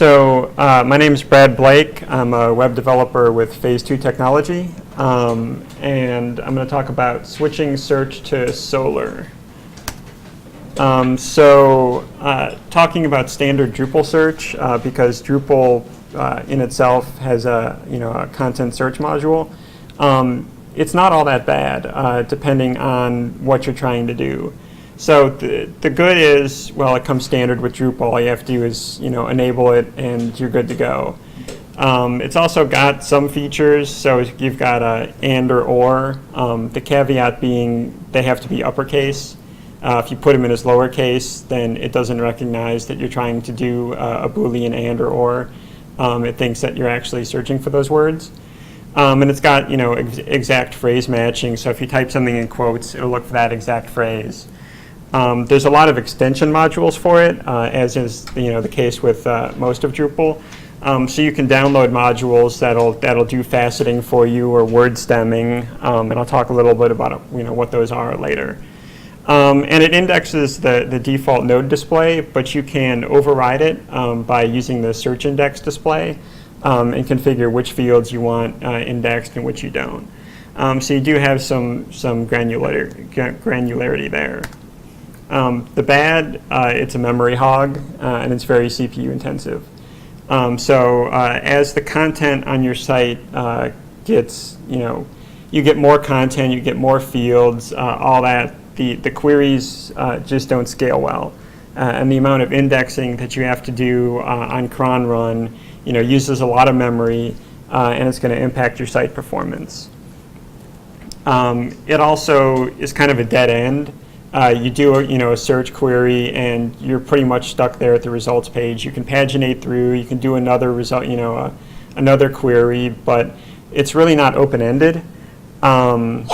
My name is Brad Blake. I'm a web developer with Phase 2 Technology, and I'm going to talk about switching search to SOLR. Talking about standard Drupal search, because Drupal in itself has a content search module. It's not all that bad, depending on what you're trying to do. So the good is, well, it comes standard with Drupal. All you have to do is, enable it, and you're good to go. It's also got some features. So you've got a and or. The caveat being they have to be uppercase. If you put them in as lowercase, then it doesn't recognize that you're trying to do a Boolean and or. It thinks that you're actually searching for those words. And it's got, exact phrase matching. So if you type something in quotes, it'll look for that exact phrase. There's a lot of extension modules for it, as is the case with most of Drupal. So you can download modules that'll do faceting for you or word stemming, and I'll talk a little bit about what those are later. And it indexes the default node display, but you can override it by using the search index display and configure which fields you want indexed and which you don't. So you do have some granularity there. The bad, it's a memory hog, and it's very CPU intensive. As the content on your site gets, you get more content, you get more fields, all that, the queries just don't scale well. And the amount of indexing that you have to do on cron run, uses a lot of memory, and it's going to impact your site performance. It also is kind of a dead end. You do a search query, and you're pretty much stuck there at the results page. You can paginate through. You can do another result, another query, but it's really not open-ended. There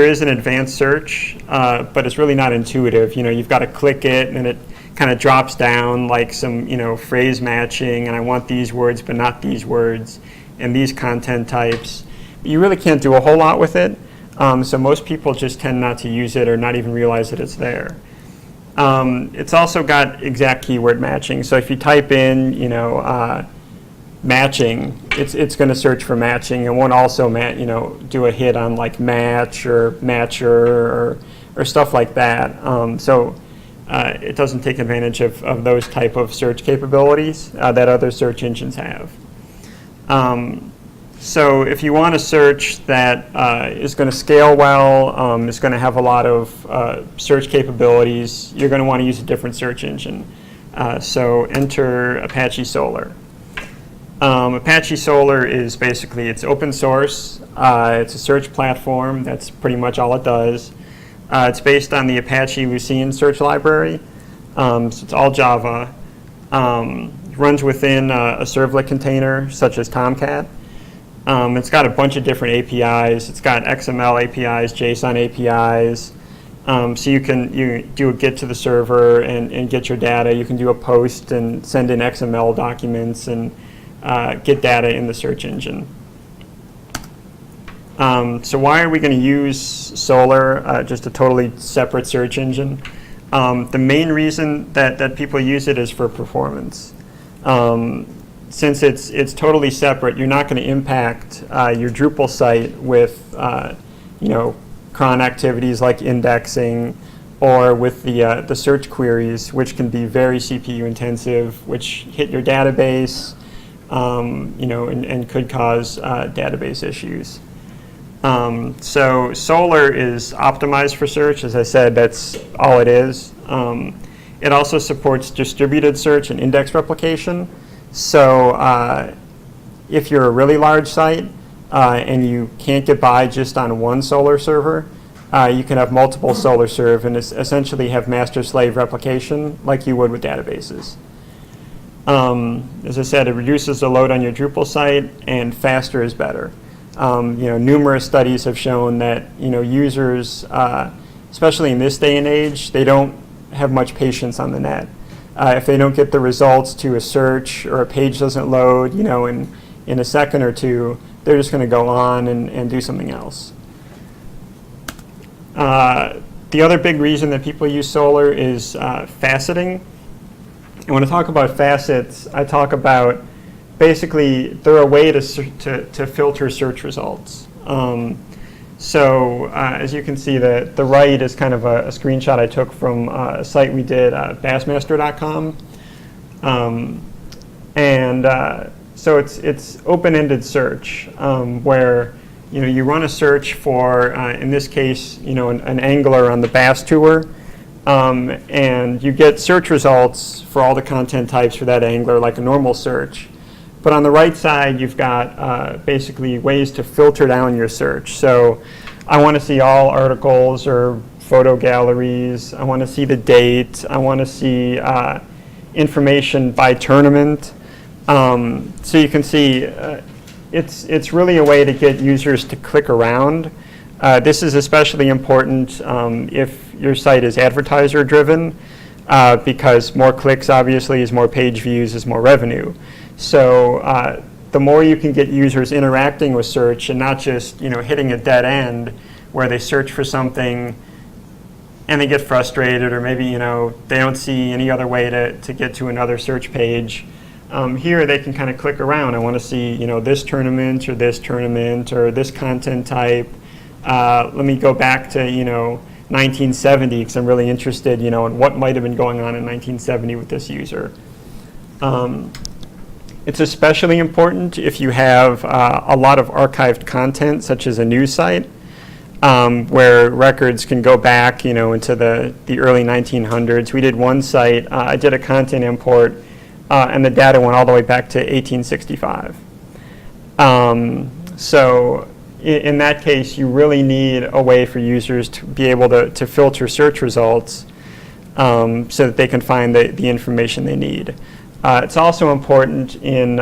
is an advanced search, but it's really not intuitive. You've got to click it, and it kind of drops down like some phrase matching, and I want these words but not these words, and these content types. You really can't do a whole lot with it. So most people just tend not to use it or not even realize that it's there. It's also got exact keyword matching. So if you type in, matching, it's going to search for matching. It won't also do a hit on like match or matcher or stuff like that. It doesn't take advantage of those type of search capabilities that other search engines have. So if you want a search that is going to scale well, is going to have a lot of search capabilities, you're going to want to use a different search engine. So enter Apache SOLR. Apache SOLR is basically, it's open source. It's a search platform. That's pretty much all it does. It's based on the Apache Lucene search library. So it's all Java. Runs within a servlet container such as Tomcat. It's got a bunch of different APIs. It's got XML APIs, JSON APIs. So you do a get to the server and get your data. You can do a post and send in XML documents and get data in the search engine. So why are we going to use SOLR, just a totally separate search engine? The main reason that people use it is for performance. Since it's totally separate, you're not going to impact your Drupal site with cron activities like indexing or with the search queries, which can be very CPU intensive, which hit your database, and could cause database issues. So SOLR is optimized for search. As I said, that's all it is. It also supports distributed search and index replication. So if you're a really large site and you can't get by just on one SOLR server, you can have multiple SOLR serve and essentially have master-slave replication like you would with databases. As I said, it reduces the load on your Drupal site, and faster is better. Numerous studies have shown that users, especially in this day and age, they don't have much patience on the net. If they don't get the results to a search or a page doesn't load, in a second or two, they're just going to go on and do something else. The other big reason that people use SOLR is faceting. And when I talk about facets, I talk about basically they're a way to filter search results. So as you can see, the right is kind of a screenshot I took from a site we did, bassmaster.com. So it's open-ended search where you run a search for, in this case, an angler on the bass tour, and you get search results for all the content types for that angler like a normal search. But on the right side, you've got basically ways to filter down your search. So I want to see all articles or photo galleries. I want to see the date. I want to see information by tournament. So you can see it's really a way to get users to click around. This is especially important if your site is advertiser driven, because more clicks obviously is more page views is more revenue. So the more you can get users interacting with search and not just hitting a dead end where they search for something and they get frustrated, or maybe they don't see any other way to get to another search page. Here they can kind of click around. I want to see this tournament or this content type. Let me go back to 1970 because I'm really interested in what might have been going on in 1970 with this user. It's especially important if you have a lot of archived content, such as a news site, where records can go back, into the early 1900s. We did one site. I did a content import, and the data went all the way back to 1865. So in that case, you really need a way for users to be able to filter search results so that they can find the information they need. It's also important in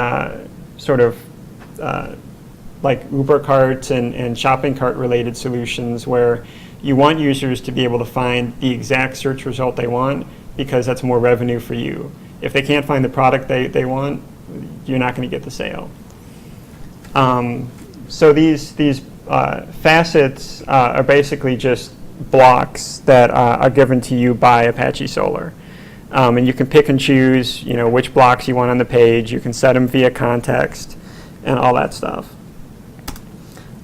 like Uber carts and shopping cart related solutions where you want users to be able to find the exact search result they want, because that's more revenue for you. If they can't find the product they want, you're not going to get the sale. So these facets are basically just blocks that are given to you by Apache SOLR. And you can pick and choose, which blocks you want on the page. You can set them via context and all that stuff.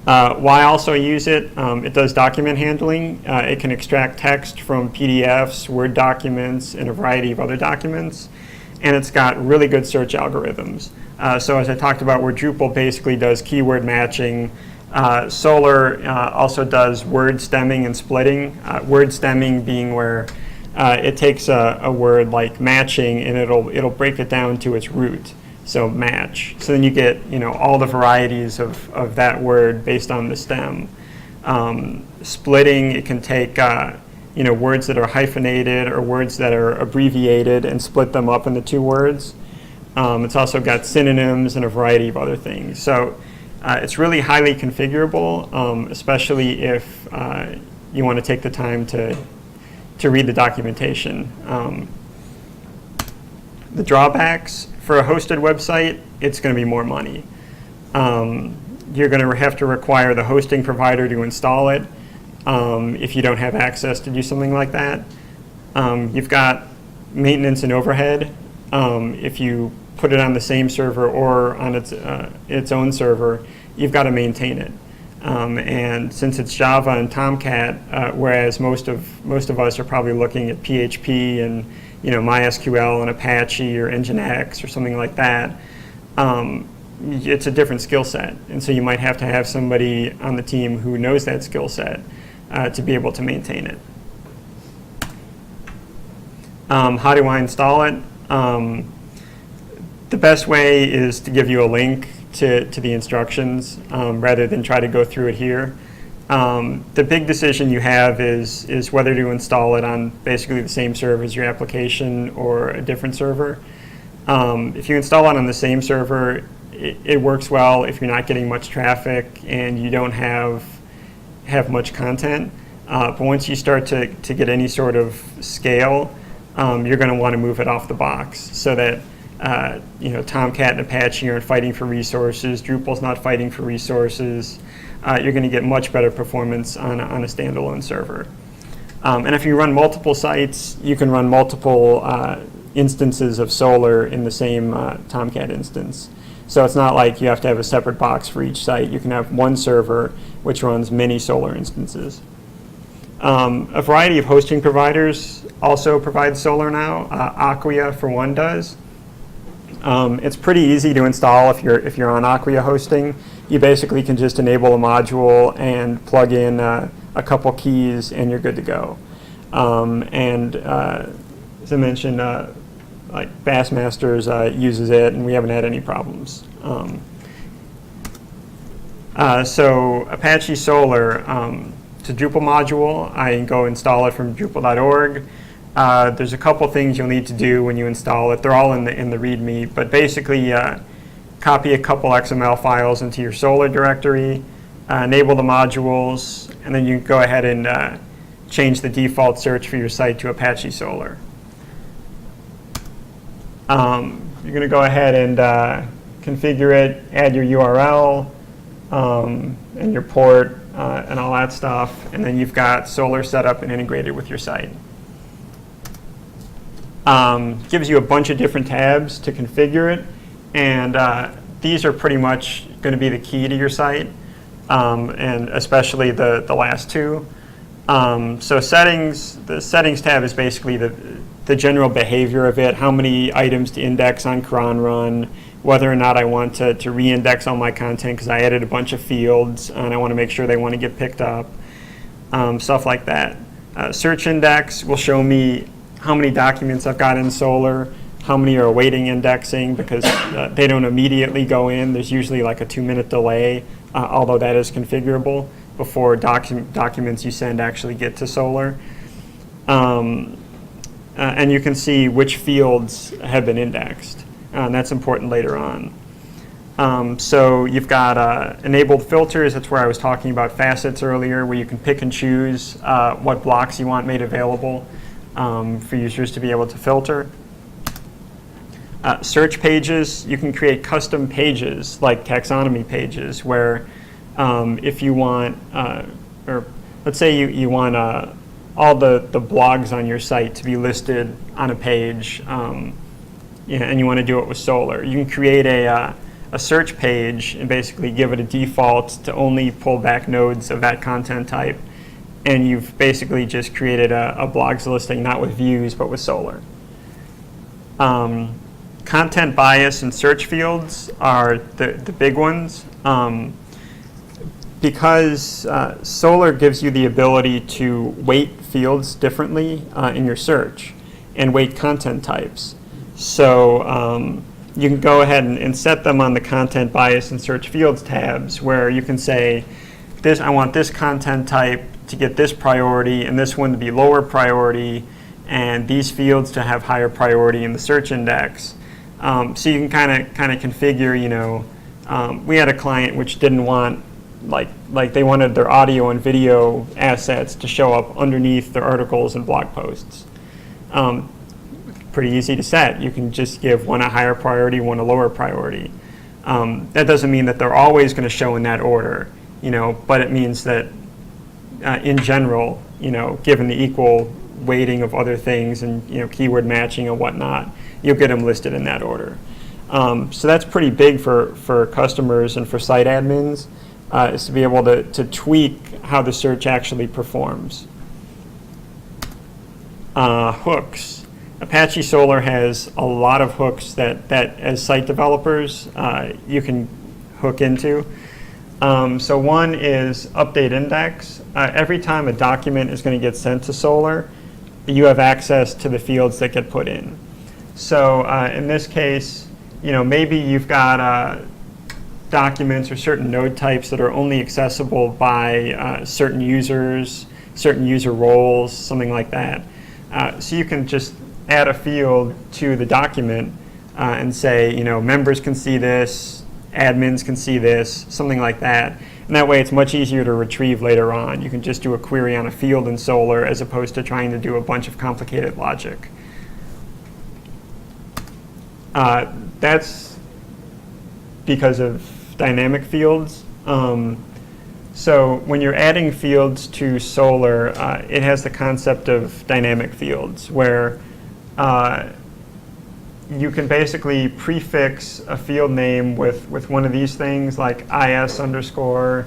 Why also use it? It does document handling. It can extract text from PDFs, Word documents, and a variety of other documents. And it's got really good search algorithms. So as I talked about, where Drupal basically does keyword matching, SOLR also does word stemming and splitting. Word stemming being where it takes a word like matching and it'll break it down to its root. So match. So then you get all the varieties of that word based on the stem. Splitting, it can take words that are hyphenated or words that are abbreviated and split them up into two words. It's also got synonyms and a variety of other things. So it's really highly configurable, especially if you want to take the time to read the documentation. The drawbacks for a hosted website, it's going to be more money. You're going to have to require the hosting provider to install it if you don't have access to do something like that. You've got maintenance and overhead. If you put it on the same server or on its own server, you've got to maintain it. And since it's Java and Tomcat, whereas most of us are probably looking at PHP and MySQL and Apache or Nginx or something like that, it's a different skill set. And so you might have to have somebody on the team who knows that skill set to be able to maintain it. How do I install it? The best way is to give you a link to the instructions rather than try to go through it here. The big decision you have is whether to install it on basically the same server as your application or a different server. If you install it on the same server, it works well if you're not getting much traffic and you don't have much content. But once you start to get any sort of scale, you're going to want to move it off the box so that Tomcat and Apache aren't fighting for resources. Drupal's not fighting for resources. You're going to get much better performance on a standalone server. And if you run multiple sites, you can run multiple instances of SOLR in the same Tomcat instance. So it's not like you have to have a separate box for each site. You can have one server which runs many SOLR instances. A variety of hosting providers also provide SOLR now. Acquia, for one, does. It's pretty easy to install if you're on Acquia hosting. You basically can just enable a module and plug in a couple keys, and you're good to go. As I mentioned, like Bassmasters uses it, and we haven't had any problems. So Apache SOLR, it's a Drupal module. I can go install it from Drupal.org. There's a couple things you'll need to do when you install it. They're all in the README, but basically copy a couple XML files into your SOLR directory, enable the modules, and then you can go ahead and change the default search for your site to Apache SOLR. You're going to go ahead and configure it, add your URL and your port and all that stuff, and then you've got SOLR set up and integrated with your site. Gives you a bunch of different tabs to configure it, and these are pretty much going to be the key to your site, and especially the last two. So settings, the settings tab is basically the general behavior of it, how many items to index on cron run, whether or not I want to re-index all my content because I added a bunch of fields and I want to make sure they want to get picked up, stuff like that. Search index will show me how many documents I've got in SOLR, how many are awaiting indexing because they don't immediately go in. There's usually like a 2-minute delay, although that is configurable before documents you send actually get to SOLR. And you can see which fields have been indexed, and that's important later on. So you've got enabled filters. That's where I was talking about facets earlier, where you can pick and choose what blocks you want made available for users to be able to filter. Search pages, you can create custom pages like taxonomy pages where if you want, or let's say you want all the blogs on your site to be listed on a page, and you want to do it with SOLR. You can create a search page and basically give it a default to only pull back nodes of that content type, and you've basically just created a blogs listing, not with views, but with SOLR. Content bias and search fields are the big ones. Because SOLR gives you the ability to weight fields differently in your search and weight content types. So you can go ahead and set them on the content bias and search fields tabs where you can say, I want this content type to get this priority and this one to be lower priority and these fields to have higher priority in the search index. So you can kind of configure, we had a client which didn't want like they wanted their audio and video assets to show up underneath their articles and blog posts. Pretty easy to set. You can just give one a higher priority, one a lower priority. That doesn't mean that they're always going to show in that order, but it means that in general, given the equal weighting of other things and keyword matching and whatnot, you'll get them listed in that order. So that's pretty big for customers and for site admins. Is to be able to tweak how the search actually performs. Hooks. Apache SOLR has a lot of hooks that as site developers you can hook into. So one is update index. Every time a document is going to get sent to SOLR, you have access to the fields that get put in. So in this case, maybe you've got documents or certain node types that are only accessible by certain users, certain user roles, something like that. So you can just add a field to the document and say, members can see this, admins can see this, something like that. And that way it's much easier to retrieve later on. You can just do a query on a field in SOLR as opposed to trying to do a bunch of complicated logic. That's because of dynamic fields. So when you're adding fields to SOLR, it has the concept of dynamic fields where you can basically prefix a field name with one of these things like IS underscore,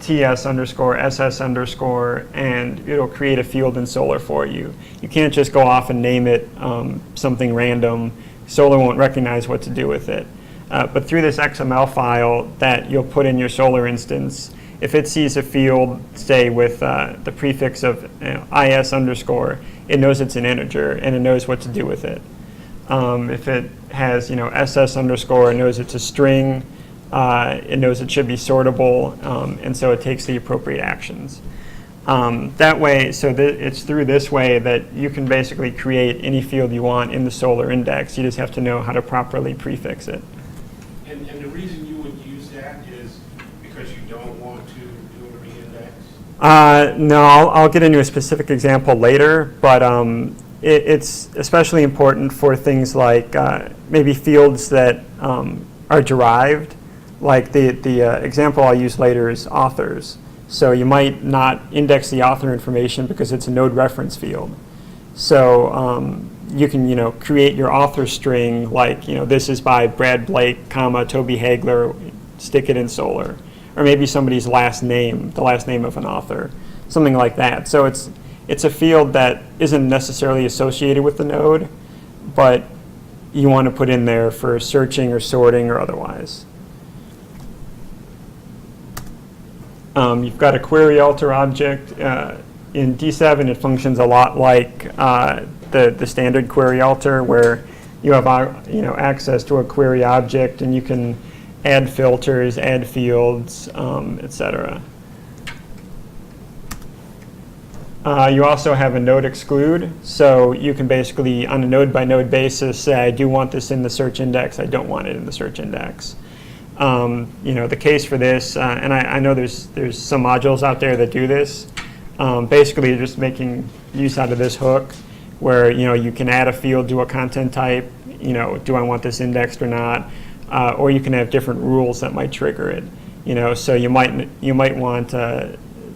TS underscore, SS underscore, and it'll create a field in SOLR for you. You can't just go off and name it something random. SOLR won't recognize what to do with it. But through this XML file that you'll put in your SOLR instance, if it sees a field, say with the prefix of IS underscore, it knows it's an integer and it knows what to do with it. If it has SS underscore, it knows it's a string. It knows it should be sortable, and so it takes the appropriate actions. That way, so it's through this way that you can basically create any field you want in the SOLR index. You just have to know how to properly prefix it. And the reason you would use that is because you don't want to do a reindex? No, I'll get into a specific example later, but it's especially important for things like maybe fields that are derived. Like the example I'll use later is authors. So you might not index the author information because it's a node reference field. So you can create your author string like this is by Brad Blake, comma Toby Hagler, stick it in SOLR, or maybe somebody's last name, the last name of an author, something like that. So it's a field that isn't necessarily associated with the node, but you want to put in there for searching or sorting or otherwise. You've got a query alter object. In D7, it functions a lot like the standard query alter, where you have access to a query object and you can add filters, add fields, etc. You also have a node exclude, so you can basically, on a node-by-node basis, say, I do want this in the search index, I don't want it in the search index. The case for this, and I know there's some modules out there that do this. Basically, you're just making use out of this hook, where you can add a field to a content type. Do I want this indexed or not? Or you can have different rules that might trigger it. So you might want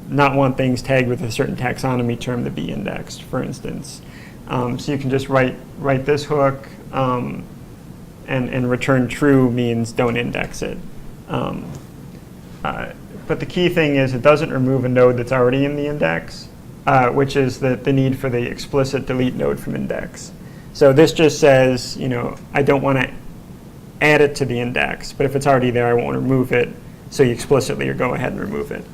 not want things tagged with a certain taxonomy term to be indexed, for instance. So you can just write this hook. And return true means don't index it. But the key thing is it doesn't remove a node that's already in the index, which is the need for the explicit delete node from index. So this just says, I don't want to add it to the index, but if it's already there, I won't remove it. So you explicitly go ahead and remove it.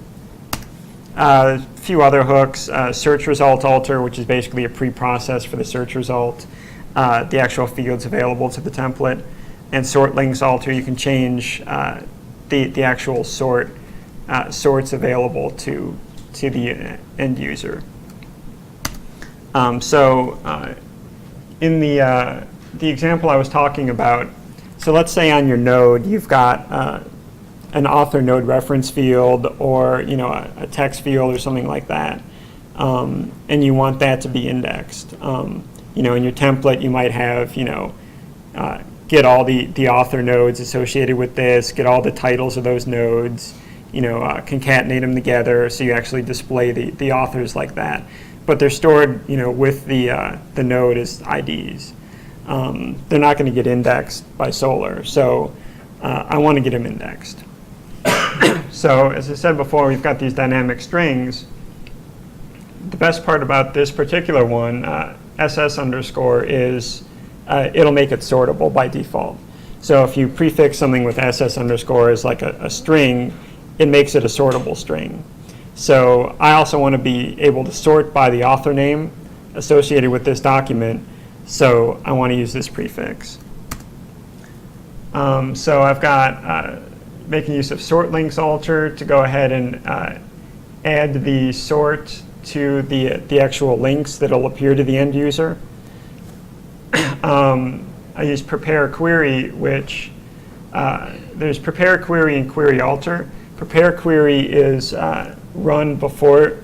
A few other hooks, search result alter, which is basically a pre-process for the search result. The actual fields available to the template, and sort links alter. You can change the actual sorts available to the end user. In the example I was talking about, so let's say on your node you've got an author node reference field or a text field or something like that, and you want that to be indexed. In your template, you might have, get all the author nodes associated with this, get all the titles of those nodes, concatenate them together so you actually display the authors like that. But they're stored, with the node as IDs. They're not going to get indexed by SOLR, so I want to get them indexed. So as I said before, we've got these dynamic strings. The best part about this particular one, SS underscore, is it'll make it sortable by default. So if you prefix something with SS underscore as like a string, it makes it a sortable string. So I also want to be able to sort by the author name associated with this document, so I want to use this prefix. So I've got making use of sort links alter to go ahead and add the sort to the actual links that will appear to the end user. I use prepare query, which there's prepare query and query alter. Prepare query is run before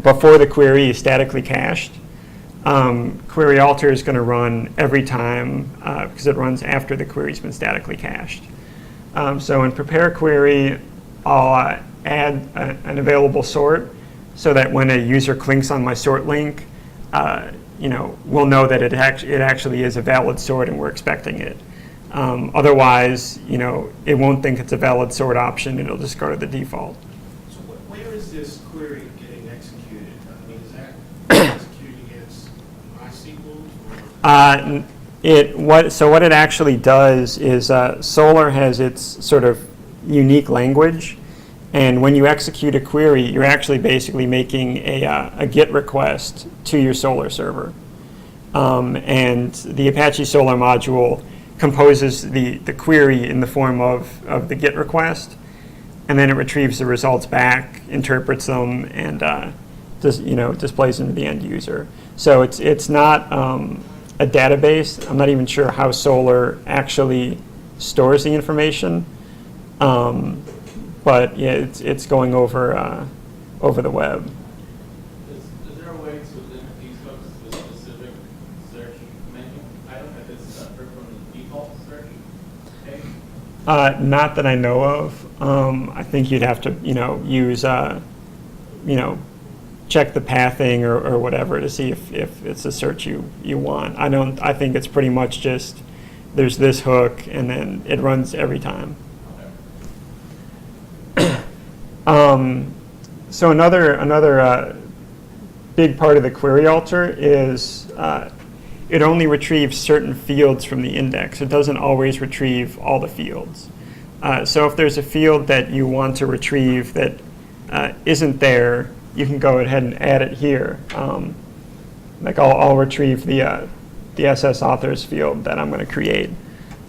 before the query is statically cached. Query alter is going to run every time because it runs after the query's been statically cached. So in prepare query, I'll add an available sort so that when a user clicks on my sort link, we'll know that it actually is a valid sort and we're expecting it. Otherwise, it won't think it's a valid sort option, it'll just go to the default. So where is this query getting executed? I mean, is that executed against MySQL? So what it actually does is SOLR has its sort of unique language, and when you execute a query, you're actually basically making a GET request to your SOLR server. And the Apache SOLR module composes the query in the form of the GET request, and then it retrieves the results back, interprets them, and displays them to the end user. So it's not a database. I'm not even sure how SOLR actually stores the information, but yeah, it's going over the web. Is there a way to limit these hooks to a specific search menu item if it's separate from the default search page? Not that I know of. I think you'd have to, use, check the pathing or whatever to see if it's a search you want. I think it's pretty much just there's this hook and then it runs every time. So another big part of the query alter is it only retrieves certain fields from the index. It doesn't always retrieve all the fields. So if there's a field that you want to retrieve that isn't there, you can go ahead and add it here. Like I'll retrieve the SS authors field that I'm going to create.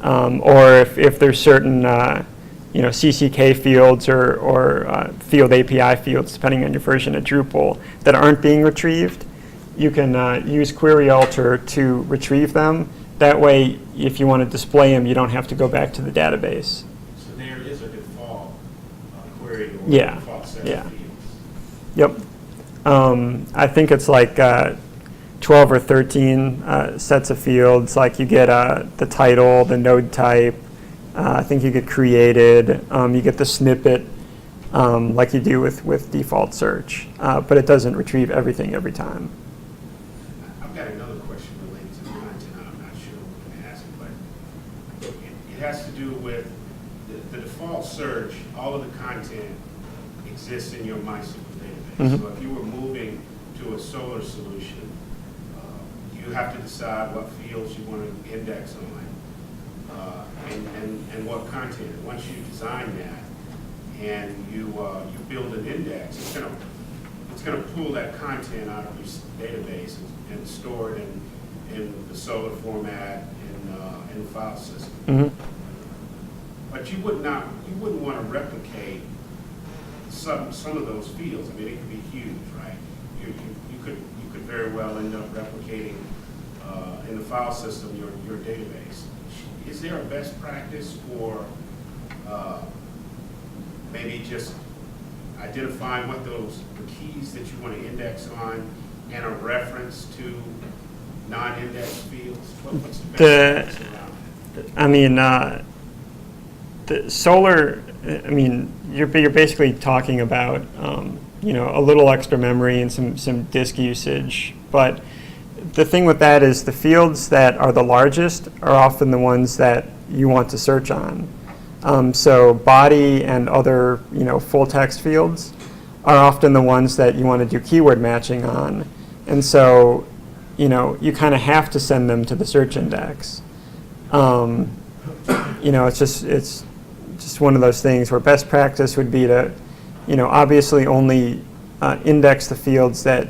Or if there's certain CCK fields or field API fields, depending on your version of Drupal, that aren't being retrieved, you can use query alter to retrieve them. That way, if you want to display them, you don't have to go back to the database. So there is a default query or Yeah. default set Yeah. of fields. Yep. I think it's like 12 or 13 sets of fields. Like you get the title, the node type. I think you get created. You get the snippet, like you do with default search. But it doesn't retrieve everything every time. I've got another question related to the content. I'm not sure what I'm asking, but it has to do with the default search. All of the content exists in your MySQL database. Mhm. So if you were moving to a SOLR solution, you have to decide what fields you want to index on and what content. Once you design that and you build an index, it's going to pull that content out of your database and store it in the SOLR format in the file system. Mm-hmm. But you wouldn't want to replicate some of those fields. I mean, it could be huge, right? You could very well end up replicating in the file system your database. Is there a best practice for maybe just identifying what the keys that you want to index on and a reference to non-indexed fields? What's the best practice around that? I mean, the SOLR, I mean, you're basically talking about, a little extra memory and some disk usage. But the thing with that is the fields that are the largest are often the ones that you want to search on. So body and other, full text fields are often the ones that you want to do keyword matching on. And so, you kind of have to send them to the search index. It's just one of those things where best practice would be to, obviously only index the fields that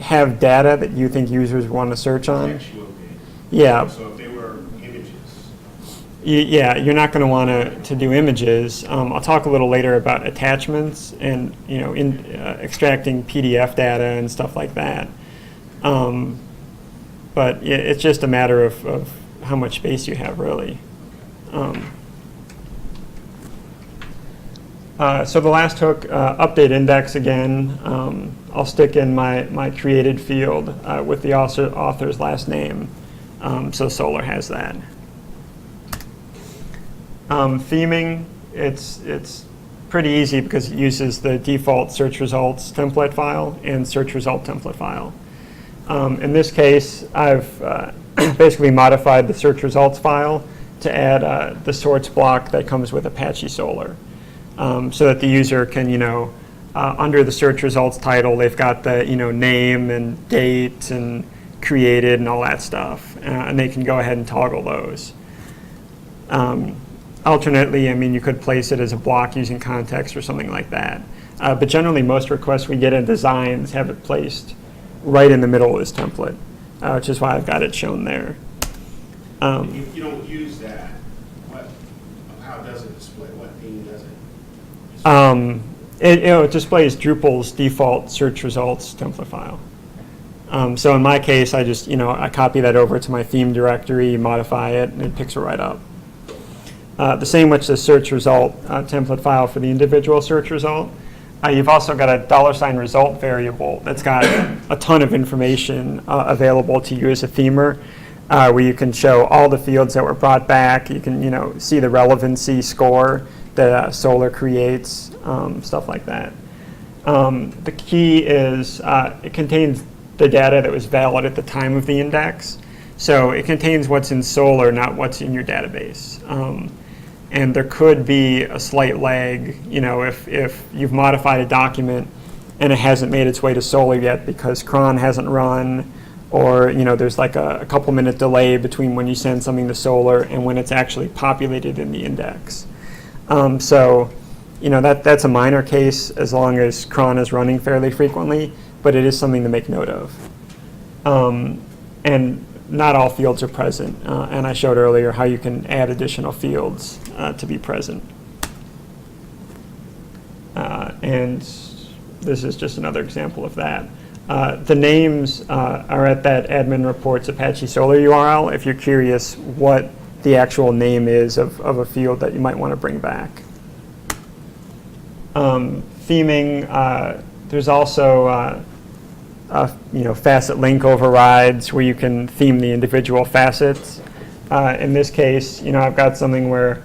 have data that you think users want to search on. Textual data. Yeah. So if they were images. Yeah, you're not going to want to do images. I'll talk a little later about attachments and extracting PDF data and stuff like that. But it's just a matter of how much space you have, really. So the last hook, update index again. I'll stick in my created field with the author's last name. So SOLR has that. Theming, it's pretty easy because it uses the default search results template file and search result template file. In this case, I've basically modified the search results file to add the sorts block that comes with Apache SOLR, so that the user can, under the search results title, they've got the, name and date and created and all that stuff, and they can go ahead and toggle those. Alternately, you could place it as a block using context or something like that. But generally, most requests we get in designs have it placed right in the middle of this template, which is why I've got it shown there. If you don't use that, how does it display? What theme does it display? It displays Drupal's default search results template file. So in my case, I just, I copy that over to my theme directory, modify it, and it picks it right up. The same with the search result template file for the individual search result. You've also got a $result variable that's got a ton of information available to you as a themer, where you can show all the fields that were brought back. You can, see the relevancy score that SOLR creates, stuff like that. The key is it contains the data that was valid at the time of the index. So it contains what's in SOLR, not what's in your database. And there could be a slight lag, if you've modified a document and it hasn't made its way to SOLR yet because cron hasn't run, or there's like a couple minute delay between when you send something to SOLR and when it's actually populated in the index. So that's a minor case as long as cron is running fairly frequently, but it is something to make note of. And not all fields are present, and I showed earlier how you can add additional fields to be present. And this is just another example of that. The names are at that admin reports Apache SOLR URL if you're curious what the actual name is of a field that you might want to bring back. Theming, there's also facet link overrides where you can theme the individual facets. In this case, I've got something where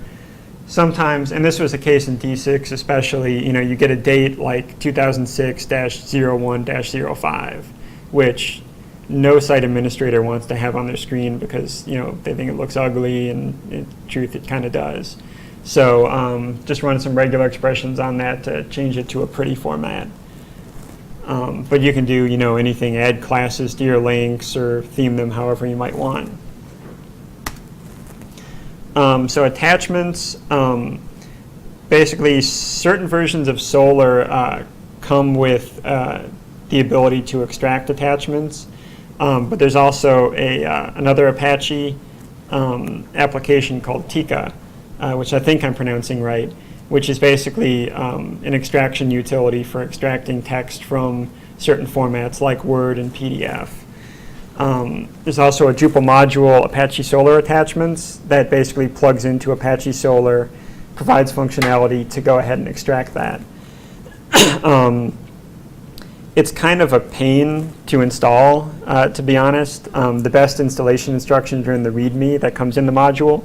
sometimes, and this was the case in D6 especially, you get a date like 2006-01-05, which no site administrator wants to have on their screen because, they think it looks ugly, and in truth, it kind of does. So just run some regular expressions on that to change it to a pretty format. But you can do, anything, add classes to your links or theme them however you might want. So attachments, basically certain versions of SOLR come with the ability to extract attachments, but there's also another Apache application called Tika, which I think I'm pronouncing right, which is basically an extraction utility for extracting text from certain formats like Word and PDF. There's also a Drupal module, Apache SOLR attachments, that basically plugs into Apache SOLR, provides functionality to go ahead and extract that. It's kind of a pain to install, to be honest. The best installation instructions are in the README that comes in the module.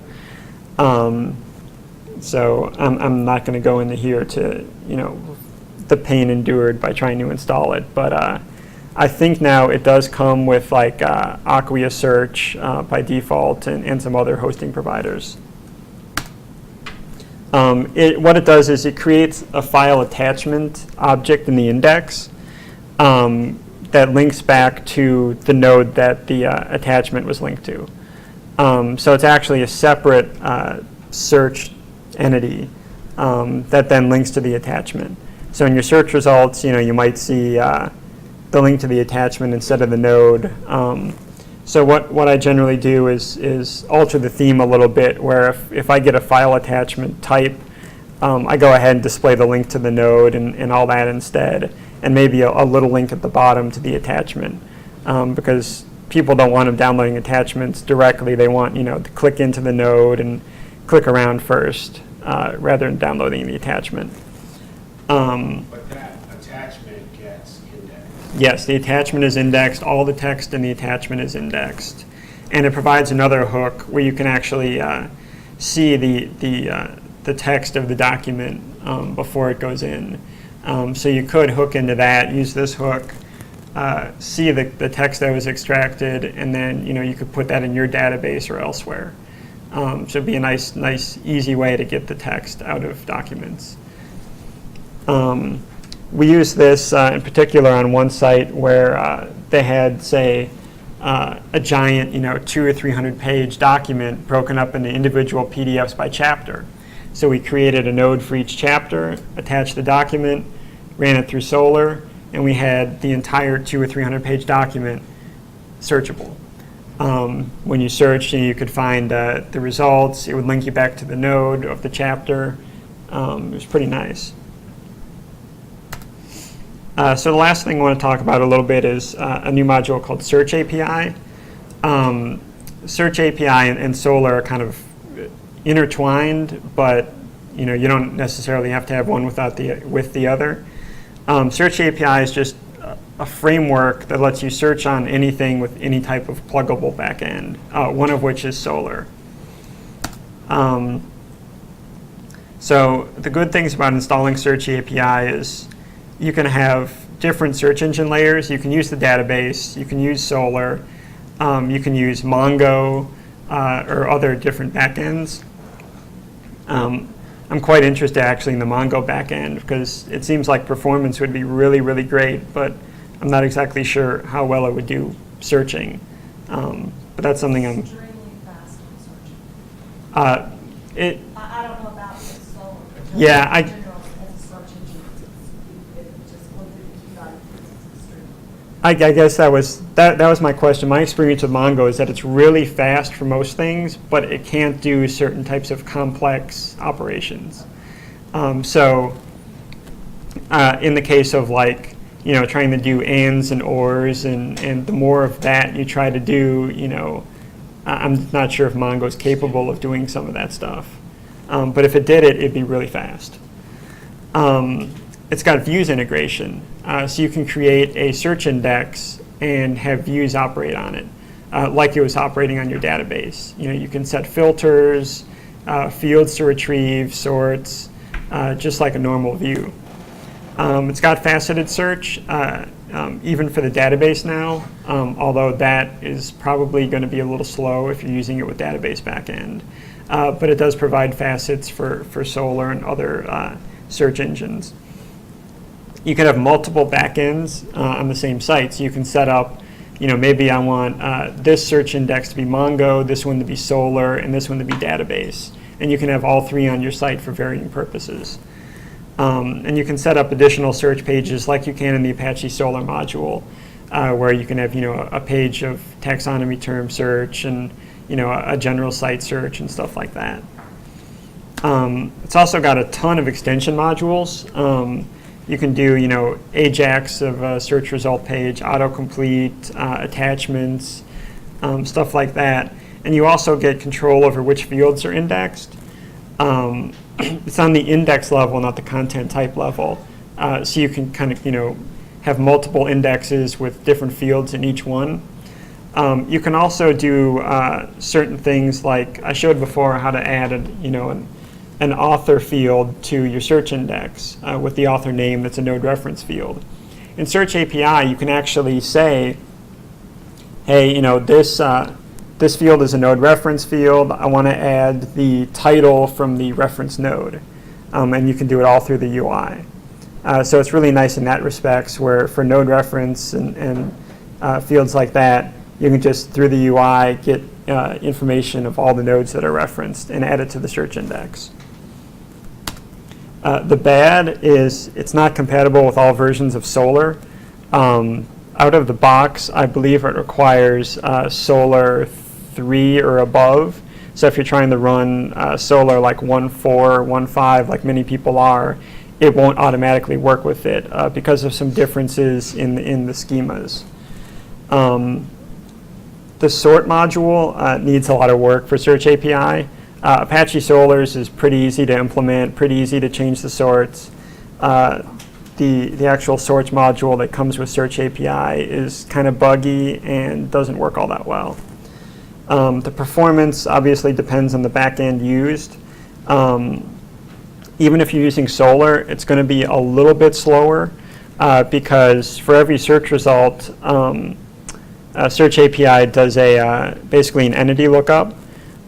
So I'm not going to go into here to, the pain endured by trying to install it. But I think now it does come with like Acquia Search by default and some other hosting providers. What it does is it creates a file attachment object in the index that links back to the node that the attachment was linked to. So it's actually a separate search entity that then links to the attachment. So in your search results, you might see the link to the attachment instead of the node. So what I generally do is alter the theme a little bit, where if I get a file attachment type, I go ahead and display the link to the node and all that instead, and maybe a little link at the bottom to the attachment, because people don't want them downloading attachments directly. They want to click into the node and click around first, rather than downloading the attachment. But that attachment gets indexed. Yes, the attachment is indexed. All the text in the attachment is indexed, and it provides another hook where you can actually see the text of the document before it goes in. So you could hook into that, use this hook, see the text that was extracted, and then you could put that in your database or elsewhere. So it'd be a nice, easy way to get the text out of documents. We use this in particular on one site where they had, say, a giant, 200 or 300 page document broken up into individual PDFs by chapter. So we created a node for each chapter, attached the document, ran it through SOLR, and we had the entire 200 or 300 page document searchable. When you searched, you could find the results. It would link you back to the node of the chapter. It was pretty nice. So the last thing I want to talk about a little bit is a new module called Search API. Search API and SOLR are kind of intertwined, but you don't necessarily have to have one with the other. Search API is just a framework that lets you search on anything with any type of pluggable backend, one of which is SOLR. So the good things about installing Search API is you can have different search engine layers. You can use the database. You can use SOLR. You can use Mongo or other different backends. I'm quite interested actually in the Mongo backend because it seems like performance would be really, really great, but I'm not exactly sure how well it would do searching. But that's something I'm... Extremely fast on searching. I don't know about the SOLR, but Yeah, in general, as a search engine, it just looked at the key value, it's extremely quick. I guess that was my question. My experience with Mongo is that it's really fast for most things, but it can't do certain types of complex operations. So in the case of trying to do ands and ors, and the more of that you try to do, I'm not sure if Mongo is capable of doing some of that stuff. But if it did it, it'd be really fast. It's got views integration, so you can create a search index and have views operate on it, like it was operating on your database. You can set filters, fields to retrieve, sorts, just like a normal view. It's got faceted search, even for the database now, although that is probably going to be a little slow if you're using it with database backend. But it does provide facets for SOLR and other search engines. You can have multiple backends on the same site. So you can set up, maybe I want this search index to be Mongo, this one to be SOLR, and this one to be database. And you can have all three on your site for varying purposes. And you can set up additional search pages like you can in the Apache SOLR module, where you can have, a page of taxonomy term search and, a general site search and stuff like that. It's also got a ton of extension modules. You can do, AJAX of a search result page, autocomplete, attachments, stuff like that. And you also get control over which fields are indexed. It's on the index level, not the content type level. So you can kind of, have multiple indexes with different fields in each one. You can also do certain things like I showed before how to add an author field to your search index with the author name that's a node reference field. In Search API, you can actually say, hey, this field is a node reference field. I want to add the title from the reference node. And you can do it all through the UI. So it's really nice in that respects where for node reference and fields like that, you can just, through the UI, get information of all the nodes that are referenced and add it to the search index. The bad is it's not compatible with all versions of SOLR. Out of the box, I believe it requires SOLR 3 or above. So if you're trying to run SOLR like 1.4 or 1.5, like many people are, it won't automatically work with it because of some differences in the schemas. The sort module needs a lot of work for Search API. Apache SOLR's is pretty easy to implement, pretty easy to change the sorts. The actual sorts module that comes with Search API is kind of buggy and doesn't work all that well. The performance obviously depends on the backend used. Even if you're using SOLR, it's going to be a little bit slower, because for every search result, Search API does basically an entity lookup.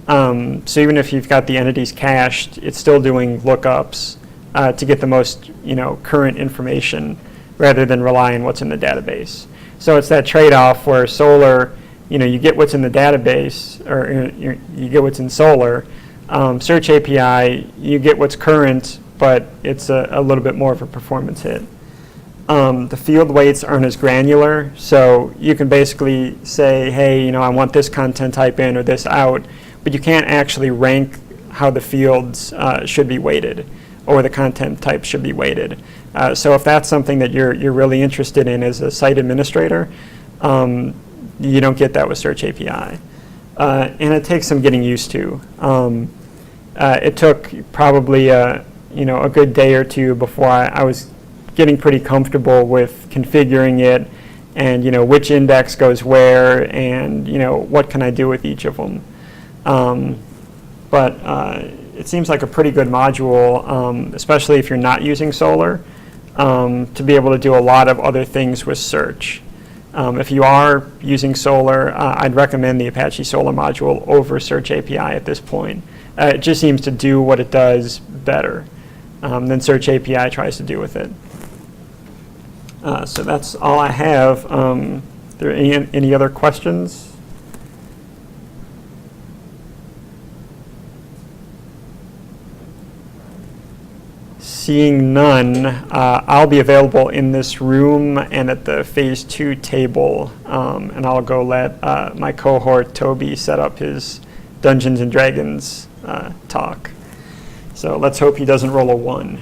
So even if you've got the entities cached, it's still doing lookups to get the most current information rather than rely on what's in the database. So it's that trade-off where SOLR, you get what's in the database, or you get what's in SOLR. Search API, you get what's current, but it's a little bit more of a performance hit. The field weights aren't as granular, so you can basically say, hey, I want this content type in or this out, but you can't actually rank how the fields should be weighted or the content type should be weighted. So if that's something that you're really interested in as a site administrator, you don't get that with Search API. And it takes some getting used to. It took probably a good day or two before I was getting pretty comfortable with configuring it and which index goes where and what can I do with each of them. But it seems like a pretty good module, especially if you're not using SOLR, to be able to do a lot of other things with search. If you are using SOLR, I'd recommend the Apache SOLR module over Search API at this point. It just seems to do what it does better than Search API tries to do with it. So that's all I have. There any other questions? Seeing none, I'll be available in this room and at the Phase 2 table, and I'll go let my cohort Toby set up his Dungeons and Dragons talk. So let's hope he doesn't roll a 1.